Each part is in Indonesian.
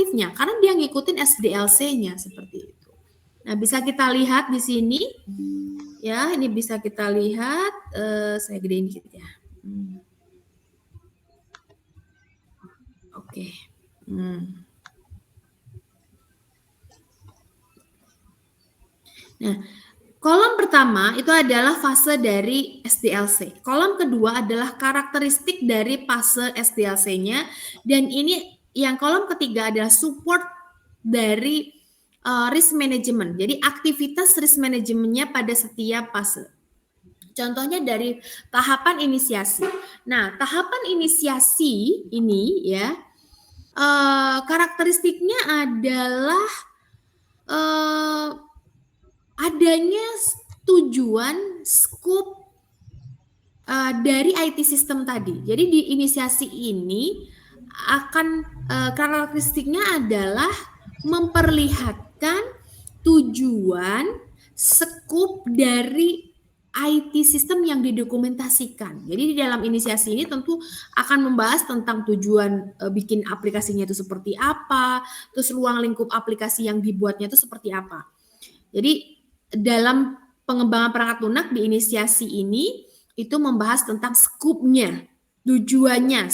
aktifnya karena dia ngikutin SDLC-nya seperti itu. Nah, bisa kita lihat di sini ya, ini bisa kita lihat, saya gedein dikit ya. Oke. Nah, kolom pertama itu adalah fase dari SDLC. Kolom kedua adalah karakteristik dari fase SDLC-nya, dan ini yang kolom ketiga adalah support dari risk management. Jadi aktivitas risk manajemennya pada setiap fase. Contohnya dari tahapan inisiasi. Nah, tahapan inisiasi ini ya, karakteristiknya adalah adanya tujuan scope dari IT system tadi. Jadi di inisiasi ini akan karakteristiknya adalah memperlihatkan tujuan scope dari IT system yang didokumentasikan. Jadi di dalam inisiasi ini tentu akan membahas tentang tujuan bikin aplikasinya itu seperti apa, terus ruang lingkup aplikasi yang dibuatnya itu seperti apa. Jadi dalam pengembangan perangkat lunak di inisiasi ini itu membahas tentang scope-nya, tujuannya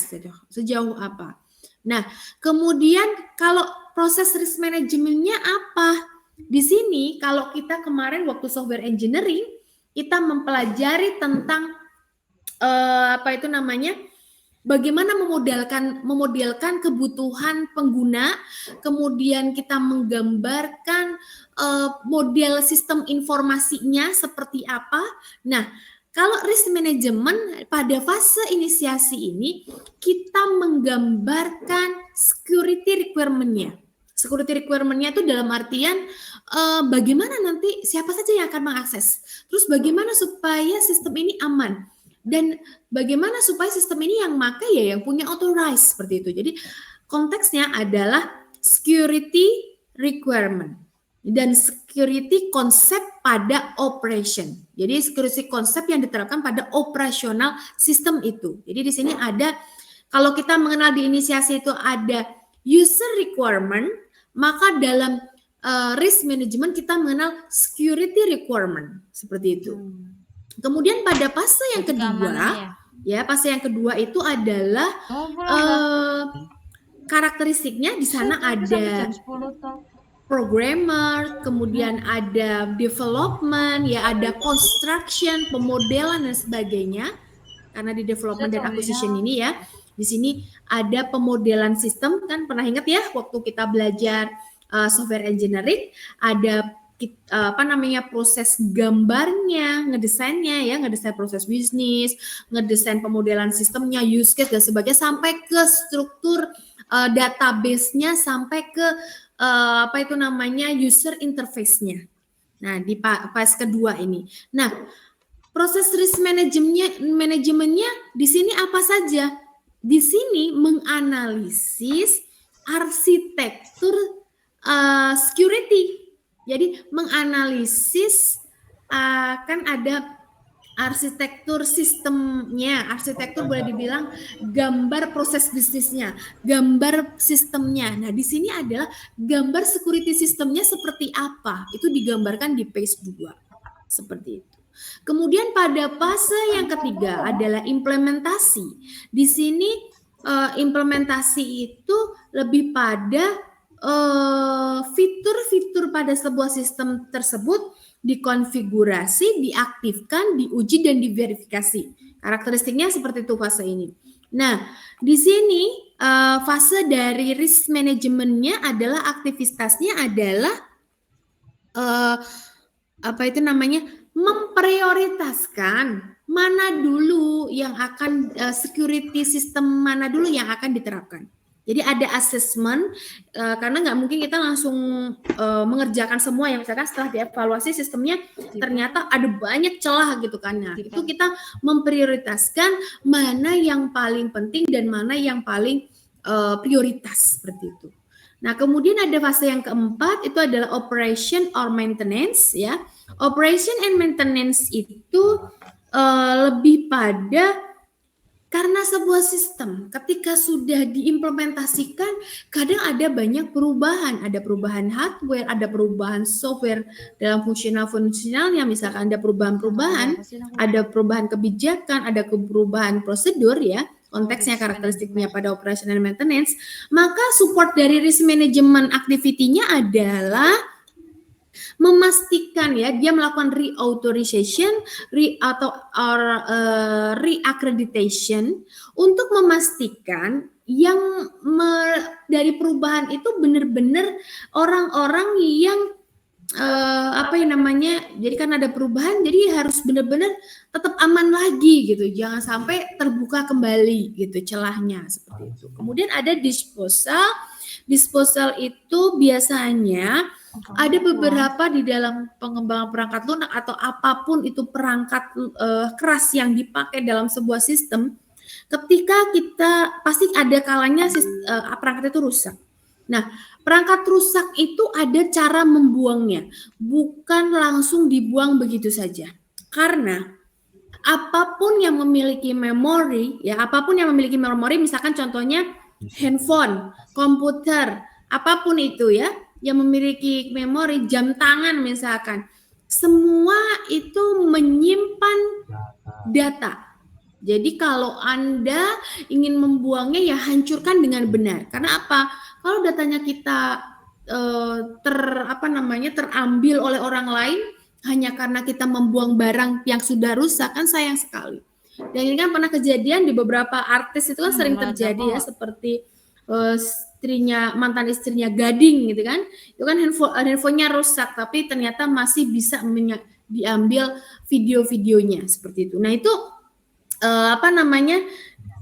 sejauh apa. Nah, kemudian kalau proses risk manajemennya apa? Di sini kalau kita kemarin waktu software engineering kita mempelajari tentang bagaimana memodelkan kebutuhan pengguna, kemudian kita menggambarkan model sistem informasinya seperti apa. Nah, kalau risk management pada fase inisiasi ini kita menggambarkan security requirement-nya. Security requirement-nya itu dalam artian bagaimana nanti siapa saja yang akan mengakses. Terus bagaimana supaya sistem ini aman. Dan bagaimana supaya sistem ini yang pakai ya yang punya authorized seperti itu. Jadi konteksnya adalah security requirement dan security konsep pada operation. Jadi security konsep yang diterapkan pada operasional sistem itu. Jadi di sini ada, kalau kita mengenal di inisiasi itu ada user requirement, maka dalam risk management kita mengenal security requirement seperti itu. Kemudian pada fase yang kedua, fase yang kedua itu adalah karakteristiknya di sana ada programmer, kemudian ada development, ya ada construction, pemodelan dan sebagainya. Karena di development dan acquisition ini ya, di sini ada pemodelan sistem, kan pernah ingat ya waktu kita belajar software engineering, ada proses gambarnya, ngedesain proses bisnis, ngedesain pemodelan sistemnya, use case dan sebagainya, sampai ke struktur database-nya, sampai ke user interface-nya. Nah, di fase kedua ini. Nah, proses risk manajemennya di sini apa saja? Di sini menganalisis arsitektur security. Jadi menganalisis kan ada arsitektur sistemnya, arsitektur boleh dibilang gambar proses bisnisnya, gambar sistemnya. Nah, di sini adalah gambar security sistemnya seperti apa. Itu digambarkan di page 2. Seperti itu. Kemudian pada fase yang ketiga adalah implementasi. Di sini implementasi itu lebih pada fitur-fitur pada sebuah sistem tersebut dikonfigurasi, diaktifkan, diuji dan diverifikasi. Karakteristiknya seperti itu fase ini. Nah, di sini fase dari risk manajemennya adalah aktivitasnya adalah memprioritaskan mana dulu yang akan security system mana dulu yang akan diterapkan. Jadi ada assessment, karena nggak mungkin kita langsung mengerjakan semua ya, misalkan setelah dievaluasi sistemnya ternyata ada banyak celah gitu kan. Nah, itu kita memprioritaskan mana yang paling penting dan mana yang paling prioritas seperti itu. Nah, kemudian ada fase yang keempat, itu adalah operation or maintenance ya. Operation and maintenance itu lebih pada Karena sebuah sistem ketika sudah diimplementasikan, kadang ada banyak perubahan, ada perubahan hardware, ada perubahan software dalam fungsionalnya, misalkan ada perubahan-perubahan, ada perubahan kebijakan, ada perubahan prosedur ya, konteksnya, karakteristiknya pada operation and maintenance, maka support dari risk management activity-nya adalah memastikan ya dia melakukan reauthorization reaccreditation untuk memastikan yang dari perubahan itu benar-benar orang-orang yang jadi kan ada perubahan, jadi harus benar-benar tetap aman lagi gitu, jangan sampai terbuka kembali gitu celahnya seperti itu. Kemudian ada disposal itu biasanya ada beberapa di dalam pengembangan perangkat lunak atau apapun itu perangkat keras yang dipakai dalam sebuah sistem. Ketika kita pasti ada kalanya perangkat itu rusak. Nah, perangkat rusak itu ada cara membuangnya, bukan langsung dibuang begitu saja. Karena apapun yang memiliki memori, misalkan contohnya handphone, komputer, apapun itu ya, yang memiliki memori, jam tangan misalkan, semua itu menyimpan data. Jadi kalau Anda ingin membuangnya ya hancurkan dengan benar. Karena apa? Kalau datanya kita terambil oleh orang lain hanya karena kita membuang barang yang sudah rusak, kan sayang sekali. Dan ini kan pernah kejadian di beberapa artis itu kan sering terjadi ya, seperti mantan istrinya Gading gitu kan, itu kan handphonenya rusak tapi ternyata masih bisa diambil video-videonya seperti itu. Nah itu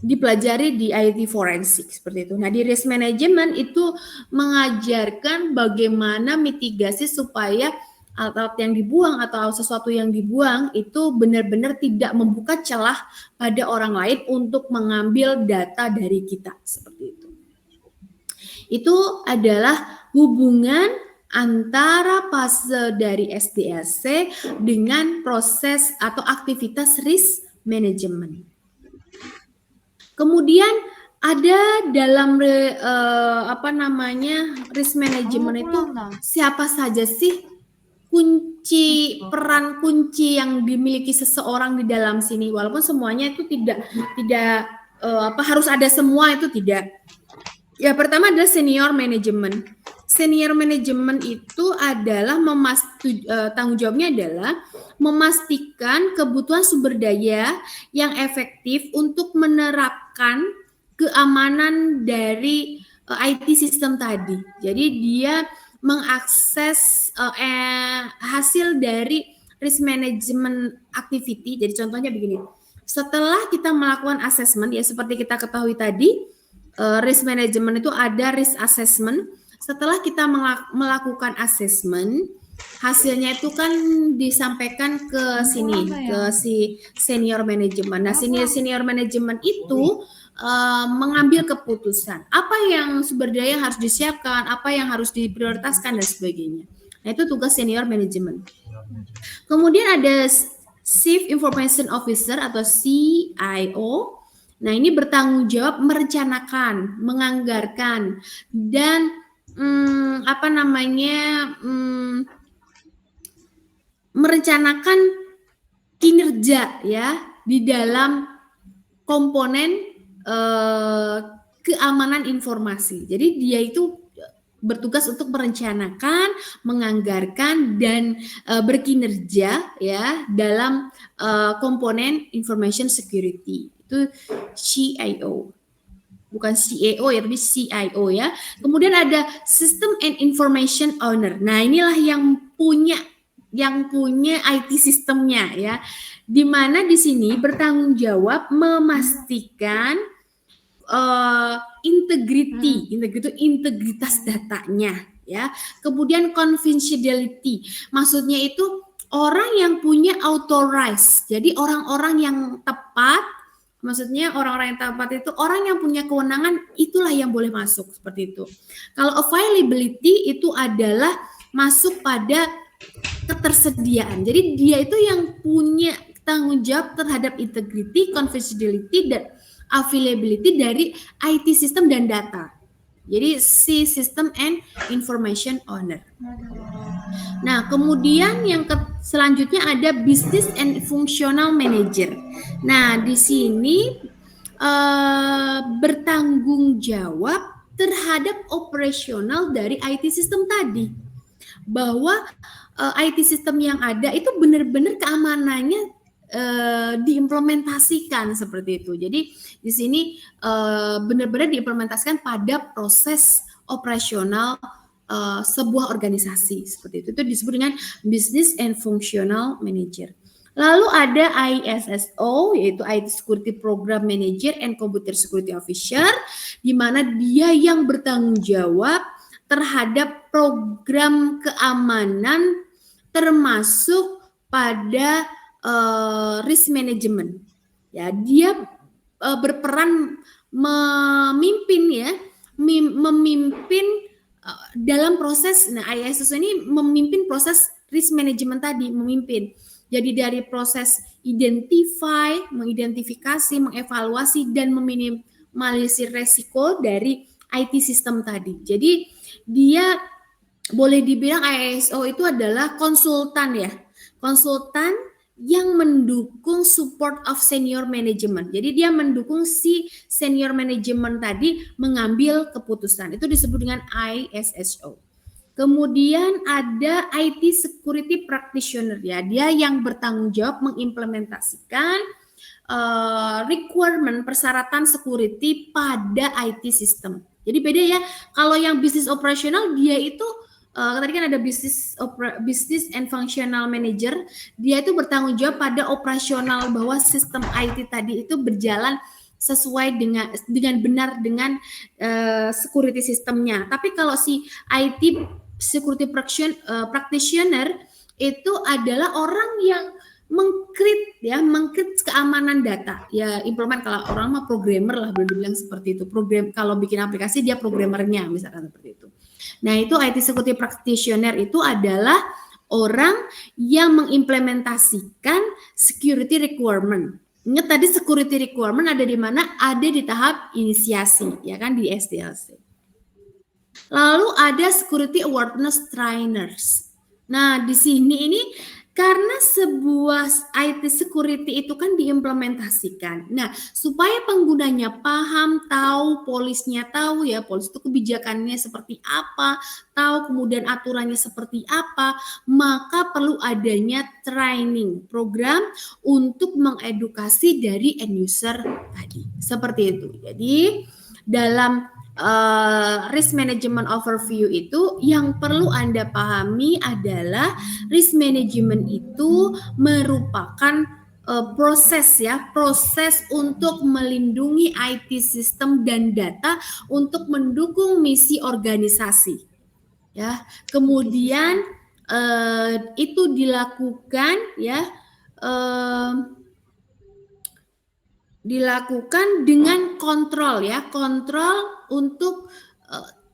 dipelajari di IT forensik seperti itu. Nah di risk management itu mengajarkan bagaimana mitigasi supaya alat-alat yang dibuang atau sesuatu yang dibuang itu benar-benar tidak membuka celah pada orang lain untuk mengambil data dari kita seperti itu. Itu adalah hubungan antara fase dari SDLC dengan proses atau aktivitas risk management. Kemudian ada dalam risk management itu siapa saja sih peran kunci yang dimiliki seseorang di dalam sini, walaupun semuanya itu tidak harus ada semua, itu tidak. Ya, pertama adalah senior management. Senior management itu adalah tanggung jawabnya adalah memastikan kebutuhan sumber daya yang efektif untuk menerapkan keamanan dari IT sistem tadi. Jadi dia mengakses hasil dari risk management activity. Jadi contohnya begini, setelah kita melakukan assessment, ya seperti kita ketahui tadi, risk management itu ada risk assessment. Setelah kita melakukan assessment, hasilnya itu kan disampaikan ke sini, ke si senior management. Nah, senior management itu mengambil keputusan apa yang sumber daya harus disiapkan, apa yang harus diprioritaskan dan sebagainya. Nah, itu tugas senior management. Kemudian ada Chief Information Officer atau CIO. Nah, ini bertanggung jawab merencanakan, menganggarkan, dan merencanakan kinerja ya di dalam komponen keamanan informasi. Jadi dia itu bertugas untuk merencanakan, menganggarkan, dan berkinerja ya dalam komponen information security. Itu CIO, bukan CEO ya, tapi CIO ya. Kemudian ada System and Information Owner. Nah, inilah yang punya IT sistemnya ya. Di mana di sini bertanggung jawab memastikan integritas datanya ya. Kemudian confidentiality. Maksudnya itu orang yang punya authorized. Jadi orang-orang yang tepat, maksudnya orang-orang yang tepat itu orang yang punya kewenangan, itulah yang boleh masuk seperti itu. Kalau availability itu adalah masuk pada ketersediaan. Jadi dia itu yang punya tanggung jawab terhadap integrity, confidentiality, dan availability dari IT system dan data. Jadi si System and Information Owner. Nah, kemudian yang selanjutnya ada Business and Functional Manager. Nah, di sini bertanggung jawab terhadap operasional dari IT system tadi. Bahwa IT system yang ada itu benar-benar keamanannya diimplementasikan seperti itu. Jadi di sini benar-benar diimplementasikan pada proses operasional sebuah organisasi seperti itu. Itu disebut dengan Business and Functional Manager. Lalu ada ISSO, yaitu IT Security Program Manager and Computer Security Officer, di mana dia yang bertanggung jawab terhadap program keamanan termasuk pada risk management. Ya, dia berperan memimpin dalam proses. Nah, ISSO ini memimpin proses risk management tadi, memimpin. Jadi dari proses mengidentifikasi, mengevaluasi, dan meminimalisir resiko dari IT system tadi. Jadi dia boleh dibilang ISO itu adalah konsultan ya, konsultan yang mendukung support of senior management. Jadi dia mendukung si senior management tadi mengambil keputusan. Itu disebut dengan ISSO. Kemudian ada IT Security Practitioner ya, dia yang bertanggung jawab mengimplementasikan requirement persyaratan security pada IT system. Jadi beda ya, kalau yang bisnis operasional dia itu tadi kan ada business and functional manager, dia itu bertanggung jawab pada operasional bahwa sistem IT tadi itu berjalan sesuai dengan benar dengan security sistemnya. Tapi kalau si IT security practitioner itu adalah orang yang mengkrit keamanan data. Ya implement, kalau orang mah programmer lah, boleh dibilang seperti itu. Kalau bikin aplikasi dia programmernya misalkan seperti itu. Nah, itu IT security practitioner itu adalah orang yang mengimplementasikan security requirement. Ingat tadi security requirement ada di mana? Ada di tahap inisiasi, ya kan, di SDLC. Lalu ada security awareness trainers. Nah, di sini ini karena sebuah IT security itu kan diimplementasikan. Nah, supaya penggunanya paham, tahu, polisnya tahu ya, polis itu kebijakannya seperti apa, tahu kemudian aturannya seperti apa, maka perlu adanya training program untuk mengedukasi dari end user tadi. Seperti itu. Jadi, dalam risk management overview itu yang perlu Anda pahami adalah risk management itu merupakan proses untuk melindungi IT system dan data untuk mendukung misi organisasi ya. Kemudian itu dilakukan ya dilakukan dengan kontrol untuk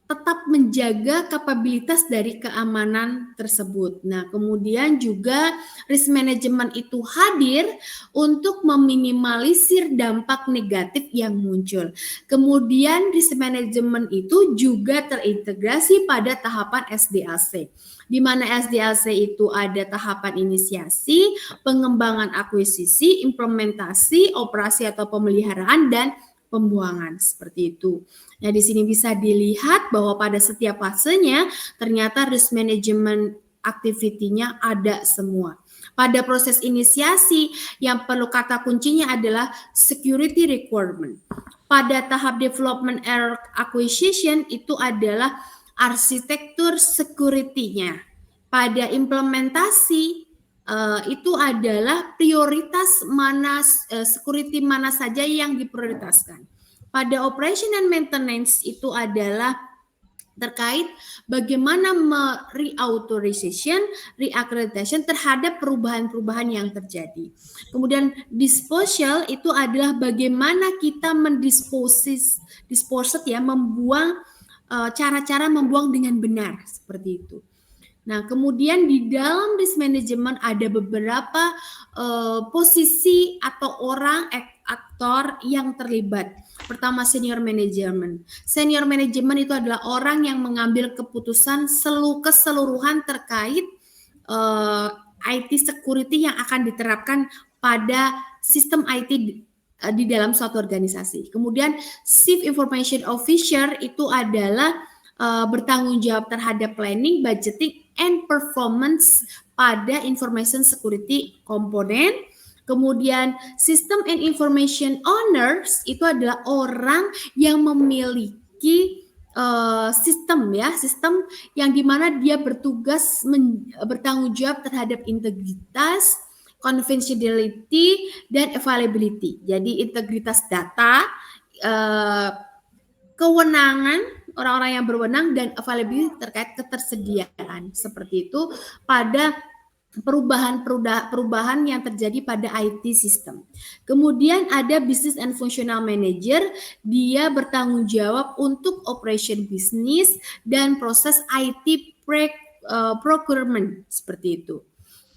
tetap menjaga kapabilitas dari keamanan tersebut. Nah, kemudian juga risk management itu hadir untuk meminimalisir dampak negatif yang muncul. Kemudian risk management itu juga terintegrasi pada tahapan SDLC. Di mana SDLC itu ada tahapan inisiasi, pengembangan akuisisi, implementasi, operasi atau pemeliharaan, dan pembuangan seperti itu. Nah, di sini bisa dilihat bahwa pada setiap fasenya ternyata risk management activity-nya ada semua. Pada proses inisiasi yang perlu kata kuncinya adalah security requirement. Pada tahap development and acquisition itu adalah arsitektur security-nya. Pada implementasi itu adalah prioritas mana security mana saja yang diprioritaskan. Pada operation and maintenance itu adalah terkait bagaimana re-authorization, re-accreditation terhadap perubahan-perubahan yang terjadi. Kemudian disposal itu adalah bagaimana kita membuang cara-cara membuang dengan benar seperti itu. Nah, kemudian di dalam risk management ada beberapa posisi atau orang aktor yang terlibat. Pertama, senior management. Senior management itu adalah orang yang mengambil keputusan keseluruhan terkait IT security yang akan diterapkan pada sistem IT di dalam suatu organisasi. Kemudian Chief Information Officer itu adalah bertanggung jawab terhadap planning, budgeting, and performance pada information security komponen. Kemudian System and Information Owners itu adalah orang yang memiliki sistem yang dimana dia bertugas bertanggung jawab terhadap integritas, confidentiality, dan availability. Jadi integritas data, kewenangan orang-orang yang berwenang, dan availability terkait ketersediaan. Seperti itu pada perubahan yang terjadi pada IT system. Kemudian ada Business and Functional Manager, dia bertanggung jawab untuk operation bisnis dan proses IT procurement, seperti itu,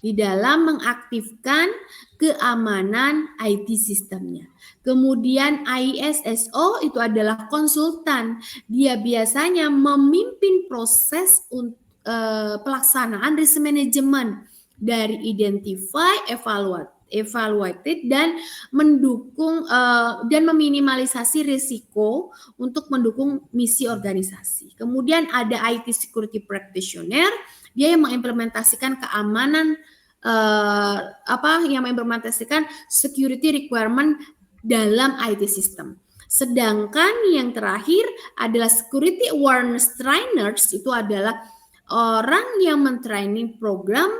di dalam mengaktifkan keamanan IT sistemnya. Kemudian ISSO itu adalah konsultan, dia biasanya memimpin proses pelaksanaan risk management dari identify, evaluated, dan mendukung dan meminimalisasi risiko untuk mendukung misi organisasi. Kemudian ada IT security practitioner, dia yang mengimplementasikan keamanan yang mengimplementasikan security requirement dalam IT system. Sedangkan yang terakhir adalah security awareness trainers, itu adalah orang yang mentraining program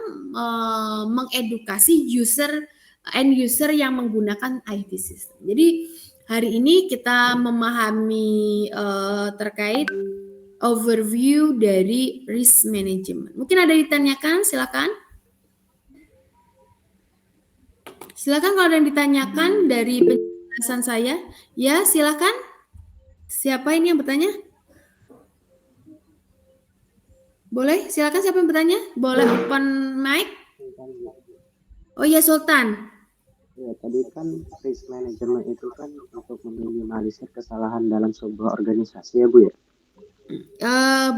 mengedukasi end user yang menggunakan IT system. Jadi hari ini kita memahami terkait overview dari risk management. Mungkin ada ditanyakan, silakan. Silakan kalau ada yang ditanyakan dari penjelasan saya. Ya, silakan. Siapa ini yang bertanya? Boleh, silakan siapa yang bertanya? Boleh open mic. Oh ya, Sultan. Ya, tadi kan risk management itu kan untuk meminimalisir kesalahan dalam sebuah organisasi ya Bu ya?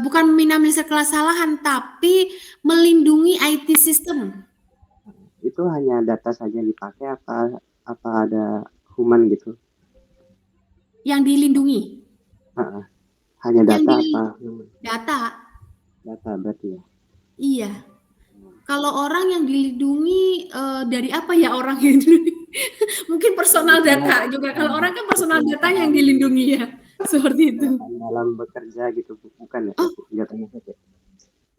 Bukan meminimalisir kesalahan, tapi melindungi IT system. Itu hanya data saja dipakai apa ada human gitu? Yang dilindungi? Hanya data apa? Data berarti ya? Iya. Kalau orang yang dilindungi dari apa ya orang yang dilindungi? Mungkin personal data juga. Kalau orang kan personal datanya yang dilindungi ya. Seperti itu. Dalam bekerja gitu, bukan ya? Jatuhnya saja.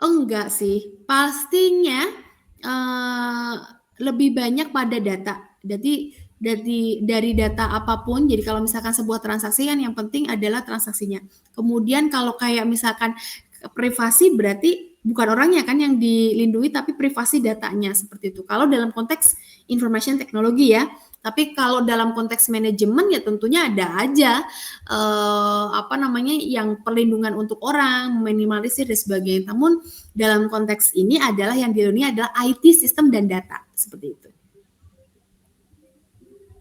Enggak sih. Pastinya lebih banyak pada data. Jadi dari data apapun, jadi kalau misalkan sebuah transaksi kan yang penting adalah transaksinya. Kemudian kalau kayak misalkan privasi berarti bukan orangnya kan yang dilindungi, tapi privasi datanya, seperti itu. Kalau dalam konteks information teknologi ya. Tapi kalau dalam konteks manajemen ya tentunya ada aja yang perlindungan untuk orang, minimalisir dan sebagainya. Namun dalam konteks ini adalah yang dilindungi adalah IT sistem dan data, seperti itu.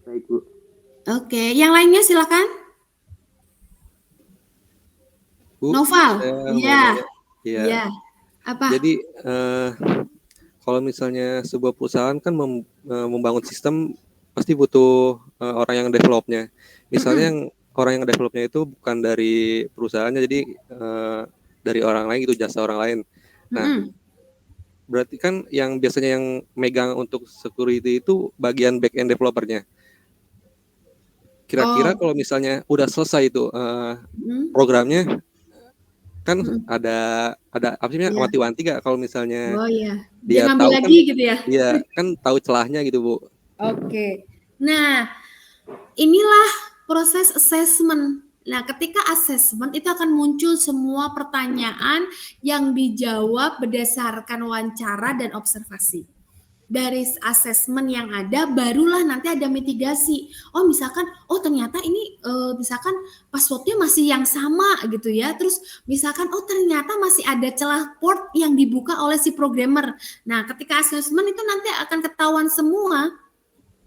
Baik Bu. Oke, yang lainnya silakan. Bu, Noval. Iya. Apa? Jadi kalau misalnya sebuah perusahaan kan membangun sistem pasti butuh orang yang developnya. Misalnya yang orang yang developnya itu bukan dari perusahaannya, jadi dari orang lain gitu, jasa orang lain. Nah, berarti kan yang biasanya yang megang untuk security itu bagian back end developernya. Kira-kira kalau misalnya udah selesai itu programnya, kan ada apa sih namanya, wanti-wanti gak kalau misalnya dia tahu lagi kan, gitu ya? Iya, kan tahu celahnya gitu Bu. Oke. Nah, inilah proses assessment. Nah, ketika assessment itu akan muncul semua pertanyaan yang dijawab berdasarkan wawancara dan observasi. Dari assessment yang ada, barulah nanti ada mitigasi. Oh, misalkan, ternyata ini misalkan passwordnya masih yang sama gitu ya. Terus misalkan, ternyata masih ada celah port yang dibuka oleh si programmer. Nah, ketika assessment itu nanti akan ketahuan semua.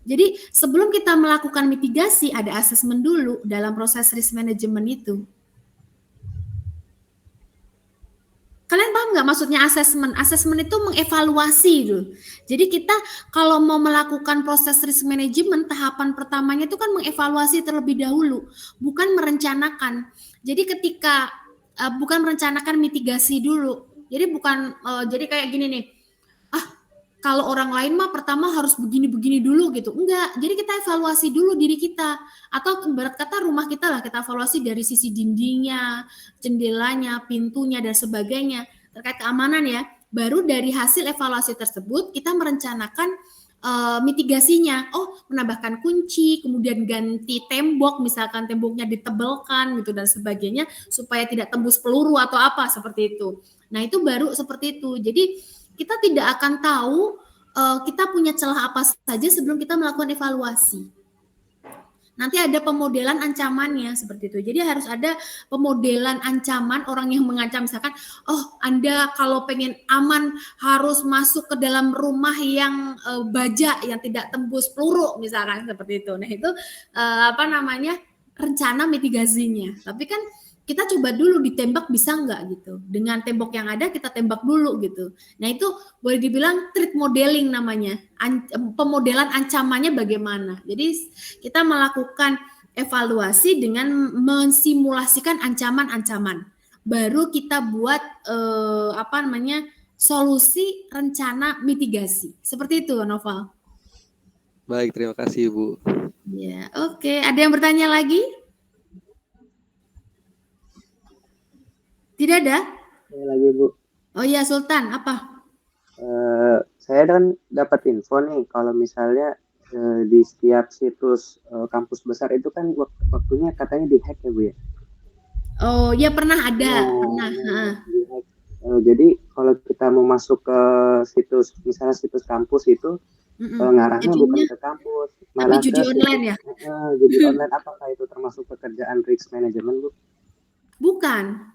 Jadi sebelum kita melakukan mitigasi ada asesmen dulu dalam proses risk management itu. Kalian paham nggak maksudnya asesmen? Asesmen itu mengevaluasi dulu. Jadi kita kalau mau melakukan proses risk management, tahapan pertamanya itu kan mengevaluasi terlebih dahulu, bukan merencanakan. Jadi ketika bukan merencanakan mitigasi dulu. Jadi bukan jadi kayak gini nih. Kalau orang lain mah pertama harus begini-begini dulu gitu. Enggak, jadi kita evaluasi dulu diri kita. Atau ibarat kata rumah kita lah, kita evaluasi dari sisi dindingnya, jendelanya, pintunya, dan sebagainya. Terkait keamanan ya. Baru dari hasil evaluasi tersebut, kita merencanakan mitigasinya. Oh, menambahkan kunci, kemudian ganti tembok, misalkan temboknya ditebelkan gitu dan sebagainya, supaya tidak tembus peluru atau apa, seperti itu. Nah, itu baru seperti itu. Jadi, kita tidak akan tahu kita punya celah apa saja sebelum kita melakukan evaluasi. Nanti ada pemodelan ancamannya seperti itu. Jadi harus ada pemodelan ancaman orang yang mengancam, misalkan, oh Anda kalau pengen aman harus masuk ke dalam rumah yang baja yang tidak tembus peluru misalkan seperti itu. Nah itu rencana mitigasinya. Tapi kan kita coba dulu ditembak bisa nggak gitu. Dengan tembok yang ada kita tembak dulu gitu. Nah itu boleh dibilang threat modeling namanya. Pemodelan ancamannya bagaimana. Jadi kita melakukan evaluasi dengan mensimulasikan ancaman-ancaman. Baru kita buat solusi rencana mitigasi. Seperti itu Noval. Baik, terima kasih Bu. Ya, oke. Ada yang bertanya lagi? Tidak ada? Saya lagi Bu. Oh iya Sultan, apa? Saya kan dapat info nih kalau misalnya di setiap situs kampus besar itu kan waktunya katanya dihack ya Bu ya? Oh ya pernah ada, pernah. Dihack. Jadi kalau kita mau masuk ke situs, misalnya situs kampus itu ngarahnya bukan ke kampus, malah tapi judi online ya? Judi online, apakah itu termasuk pekerjaan risk management Bu? Bukan.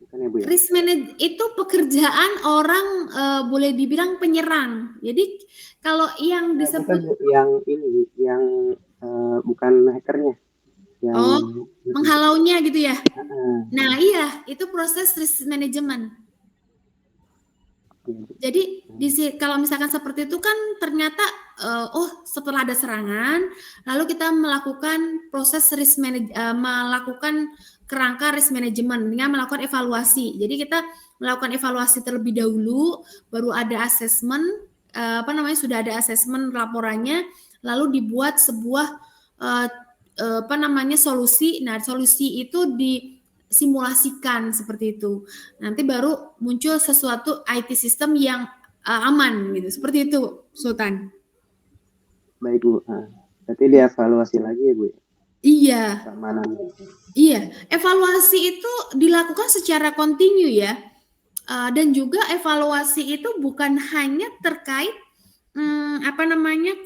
Bukan ya Bu ya? Risk management itu pekerjaan orang boleh dibilang penyerang. Jadi kalau yang disebut yang ini, yang bukan hackernya, yang menghalaunya gitu ya. Nah iya, itu proses risk management. Jadi kalau misalkan seperti itu kan ternyata setelah ada serangan, lalu kita melakukan proses risk melakukan kerangka risk management dengan melakukan evaluasi. Jadi kita melakukan evaluasi terlebih dahulu, baru ada asesmen, sudah ada asesmen laporannya, lalu dibuat sebuah solusi. Nah, solusi itu disimulasikan seperti itu. Nanti baru muncul sesuatu IT system yang aman gitu. Seperti itu, Sultan. Baik Bu. Berarti dievaluasi lagi ya Bu? Iya. Keamanannya. Iya, evaluasi itu dilakukan secara kontinu ya. Dan juga evaluasi itu bukan hanya terkait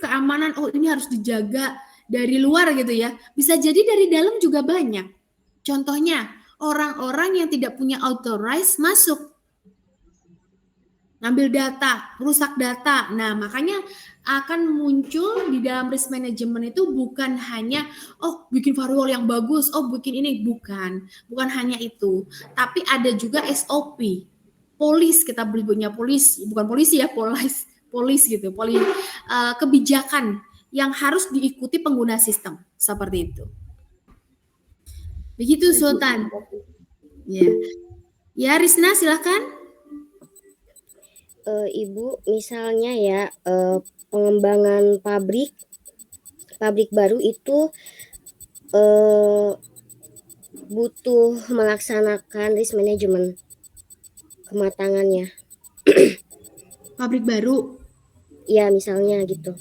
keamanan, oh ini harus dijaga dari luar gitu ya. Bisa jadi dari dalam juga banyak. Contohnya, orang-orang yang tidak punya authorized masuk. Ngambil data, rusak data. Nah, makanya akan muncul di dalam risk management itu bukan hanya bikin firewall yang bagus, bikin ini, bukan hanya itu, tapi ada juga SOP, kita punya bukan polisi ya, polis gitu, kebijakan yang harus diikuti pengguna sistem seperti itu. Begitu Sultan. Ya Rizna silakan. Ibu, misalnya ya pengembangan pabrik baru itu butuh melaksanakan risk management kematangannya. Pabrik baru? Ya, misalnya gitu.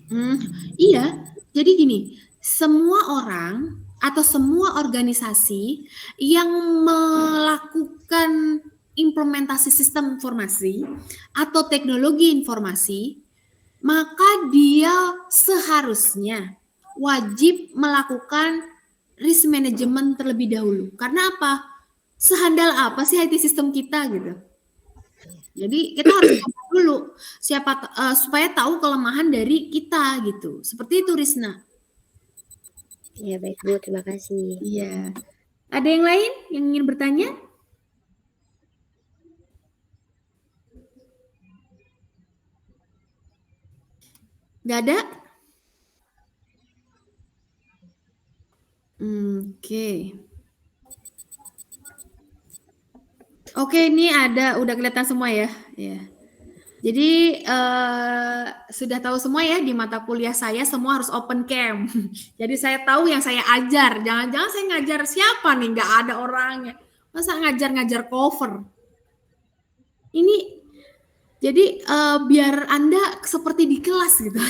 Iya, jadi gini, semua orang atau semua organisasi yang melakukan implementasi sistem informasi atau teknologi informasi, maka dia seharusnya wajib melakukan risk management terlebih dahulu. Karena apa? Sehandal apa sih IT sistem kita gitu? Jadi kita harus coba dulu supaya tahu kelemahan dari kita gitu. Seperti itu Risna. Ya baik Bu, terima kasih. Iya. Ada yang lain yang ingin bertanya? Nggak ada? Oke. Oke, ini udah kelihatan semua ya. Ya. Jadi sudah tahu semua ya di mata kuliah saya semua harus open cam. Jadi saya tahu yang saya ajar. Jangan-jangan saya ngajar siapa nih? Nggak ada orangnya. Masa ngajar cover? Ini jadi biar Anda seperti di kelas gitu.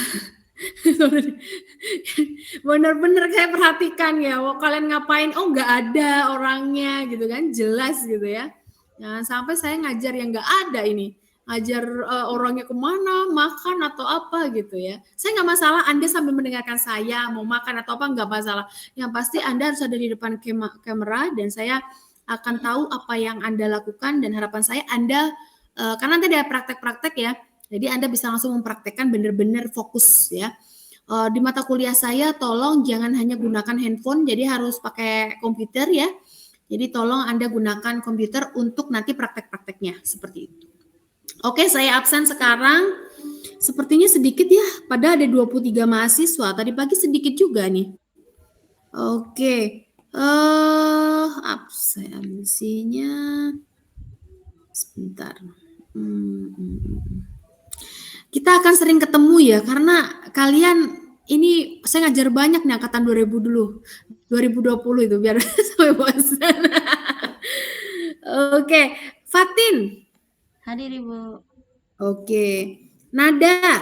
Bener-bener saya perhatikan ya. Kalian ngapain? Oh nggak ada orangnya gitu kan? Jelas gitu ya. Jangan sampai saya ngajar yang nggak ada ini. Ngajar orangnya kemana, makan atau apa gitu ya. Saya nggak masalah Anda sambil mendengarkan saya, mau makan atau apa nggak masalah. Yang pasti Anda harus ada di depan kamera dan saya akan tahu apa yang Anda lakukan dan harapan saya Anda, karena nanti ada praktek-praktek ya, jadi Anda bisa langsung mempraktekkan benar-benar fokus ya. Di mata kuliah saya tolong jangan hanya gunakan handphone, jadi harus pakai komputer ya. Jadi tolong Anda gunakan komputer untuk nanti praktek-prakteknya seperti itu. Oke, saya absen sekarang. Sepertinya sedikit ya, padahal ada 23 mahasiswa. Tadi pagi sedikit juga nih. Oke. Absensinya sebentar. Kita akan sering ketemu ya, karena kalian ini saya ngajar banyak nih angkatan 2000 dulu. 2020 itu biar sampai bosan. Oke, Fatin. Hadir Ibu. Oke. Nada.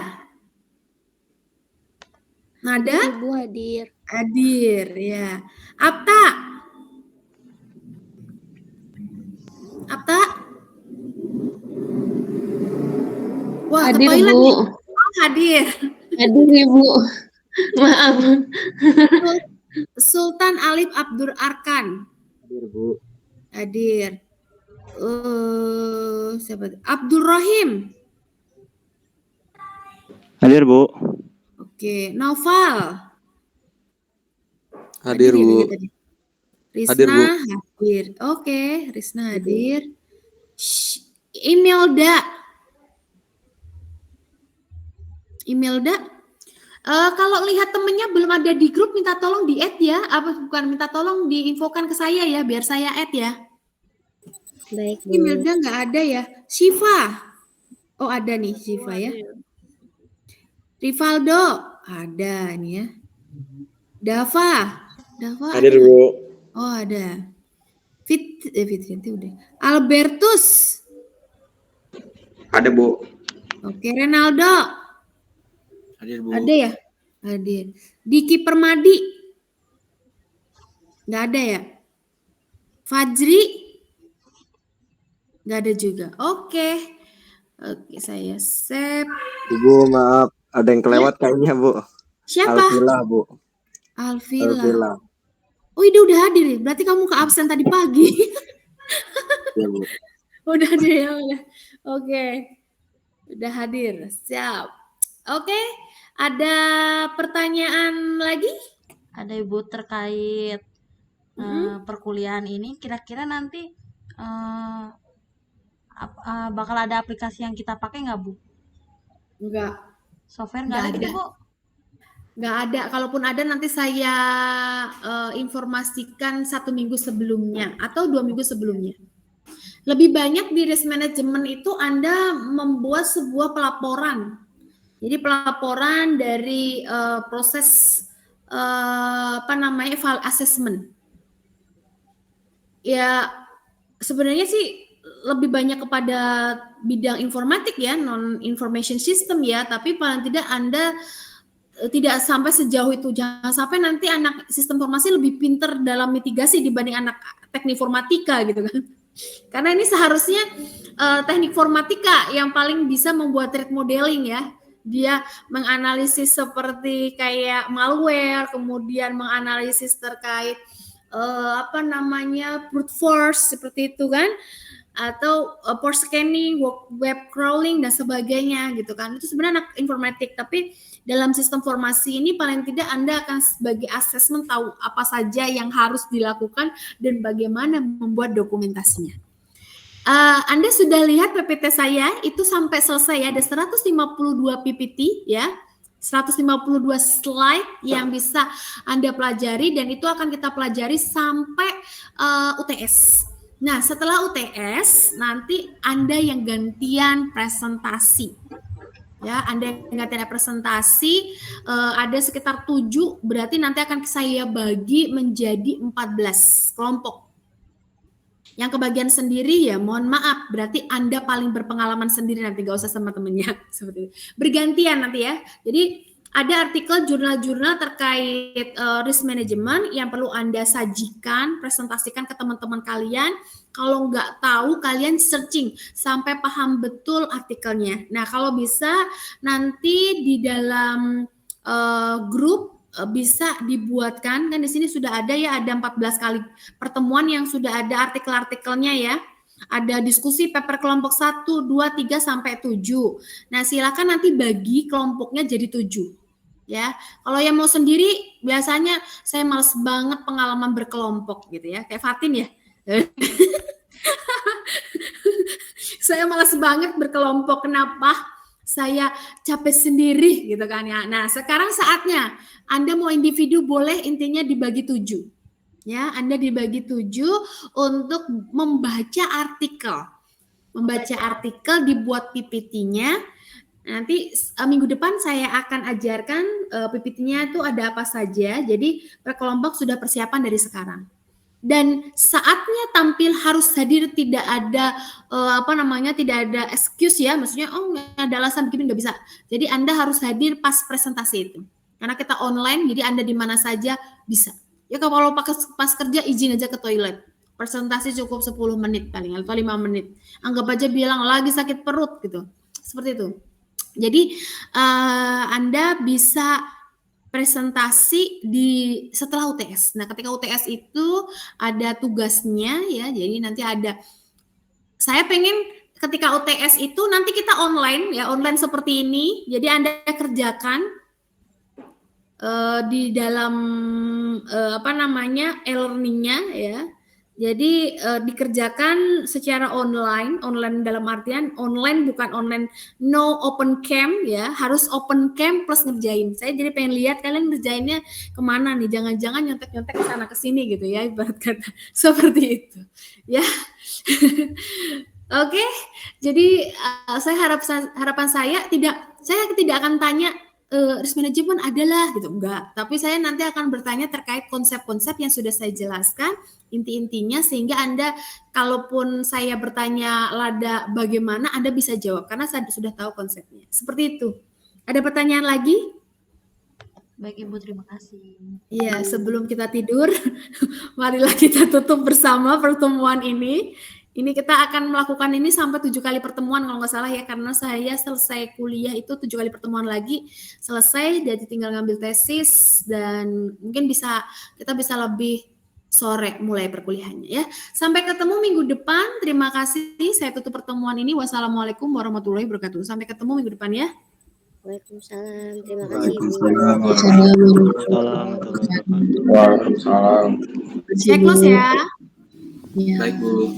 Ibu hadir. Hadir ya. Apta. Wah, hadir ke toilet Bu. nih. Oh, hadir. Hadir Ibu. Maaf. Sultan Alif Abdur Arkan. Hadir Bu. Hadir. Siapa? Abdul Rahim. Hadir Bu. Oke, Naufal. Hadir ya Bu. tadi tadi. Risna Hadir, Bu. hadir. Oke, Risna hadir. Imelda. Kalau lihat temennya belum ada di grup, minta tolong di add ya. Minta tolong diinfokan ke saya ya, biar saya add ya. Baik Bu. Imelda nggak ada ya. Shiva. Oh ada nih Shiva ya. Rivaldo ada nih ya. Dava Hadir ada. Bu. Oh ada. Fitri udah. Albertus. Ada Bu. Oke, Renaldo. Hadir Bu. Ada ya? Hadir. Diki Permadi. Nggak ada ya? Fajri. Nggak ada juga. Oke, saya save. Ibu maaf, ada yang kelewat kayaknya Bu. Siapa? Alvila Bu. Alvila. Oh, ini udah hadir. Berarti kamu ke absen tadi pagi. Ya, Bu. Udah hadir ya, udah. Oke. Udah hadir. Siap. Oke. Ada pertanyaan lagi? Ada Ibu terkait perkuliahan ini. Kira-kira nanti bakal ada aplikasi yang kita pakai nggak Bu? Enggak. Software nggak ada gitu Bu? Nggak ada. Kalaupun ada nanti saya informasikan 1 minggu sebelumnya atau 2 minggu sebelumnya. Lebih banyak di risk management itu Anda membuat sebuah pelaporan. Jadi pelaporan dari proses file assessment. Ya sebenarnya sih lebih banyak kepada bidang informatik ya, non information system ya, tapi paling tidak Anda tidak sampai sejauh itu. Jangan sampai nanti anak sistem informasi lebih pinter dalam mitigasi dibanding anak teknik informatika gitu kan. Karena ini seharusnya teknik informatika yang paling bisa membuat threat modeling ya. Dia menganalisis seperti kayak malware, kemudian menganalisis terkait brute force seperti itu kan. atau port scanning, web crawling dan sebagainya gitu kan. Itu sebenarnya anak informatik, tapi dalam sistem formasi ini paling tidak Anda akan sebagai asesmen tahu apa saja yang harus dilakukan dan bagaimana membuat dokumentasinya. Anda sudah lihat PPT saya itu sampai selesai ya, ada 152 PPT ya. 152 slide yang bisa Anda pelajari dan itu akan kita pelajari sampai UTS. Nah, setelah UTS nanti Anda yang gantian presentasi. Ya, Anda yang gantian presentasi ada sekitar 7, berarti nanti akan saya bagi menjadi 14 kelompok. Yang kebagian sendiri ya mohon maaf, berarti Anda paling berpengalaman sendiri nanti, gak usah sama temennya. Seperti itu. Bergantian nanti ya. Jadi ada artikel jurnal-jurnal terkait risk management yang perlu Anda sajikan, presentasikan ke teman-teman kalian. Kalau nggak tahu, kalian searching sampai paham betul artikelnya. Nah, kalau bisa nanti di dalam grup bisa dibuatkan, kan di sini sudah ada ya, ada 14 kali pertemuan yang sudah ada artikel-artikelnya ya. Ada diskusi paper kelompok 1, 2, 3 sampai 7. Nah, silakan nanti bagi kelompoknya jadi 7. Ya. Kalau yang mau sendiri biasanya saya males banget pengalaman berkelompok gitu ya. Kayak Fatin ya. Saya malas banget berkelompok. Kenapa? Saya capek sendiri gitu kan ya. Nah, sekarang saatnya Anda mau individu boleh, intinya dibagi 7. Ya, Anda dibagi 7 untuk membaca artikel. Membaca artikel, dibuat PPT-nya. Nanti minggu depan saya akan ajarkan PPT-nya itu ada apa saja. Jadi per kelompok sudah persiapan dari sekarang. Dan saatnya tampil harus hadir, tidak ada tidak ada excuse ya, maksudnya nggak ada alasan begini, nggak bisa. Jadi Anda harus hadir pas presentasi itu, karena kita online, jadi Anda di mana saja bisa. Ya kalau pas kerja izin aja ke toilet, presentasi cukup 10 menit paling atau 5 menit. Anggap aja bilang lagi sakit perut gitu, seperti itu. Jadi Anda bisa presentasi setelah UTS. Nah, ketika UTS itu ada tugasnya ya. Jadi nanti saya pengen ketika UTS itu nanti kita online ya, online seperti ini. Jadi Anda kerjakan di dalam e-learning-nya ya. Jadi dikerjakan secara online dalam artian online, bukan online no open cam ya, harus open cam plus ngerjain. Saya jadi pengen lihat kalian ngerjainnya kemana nih, jangan-jangan nyontek-nyontek ke sana ke sini gitu ya, ibarat kata seperti itu ya. Oke, jadi harapan saya tidak akan tanya risk management adalah gitu, enggak. Tapi saya nanti akan bertanya terkait konsep-konsep yang sudah saya jelaskan, inti-intinya, sehingga Anda kalaupun saya bertanya lada bagaimana, Anda bisa jawab karena saya sudah tahu konsepnya. Seperti itu. Ada pertanyaan lagi? Baik Ibu, terima kasih. Iya, sebelum kita tidur, marilah kita tutup bersama pertemuan ini. Ini kita akan melakukan ini sampai 7 kali pertemuan kalau nggak salah ya, karena saya selesai kuliah itu 7 kali pertemuan lagi selesai, jadi tinggal ngambil tesis dan mungkin kita bisa lebih sore mulai perkuliahannya ya. Sampai ketemu minggu depan. Terima kasih. Saya tutup pertemuan ini. Wassalamualaikum warahmatullahi wabarakatuh. Sampai ketemu minggu depan ya. Waalaikumsalam. Terima kasih Bu. Waalaikumsalam. Saya close ya. Baik Bu.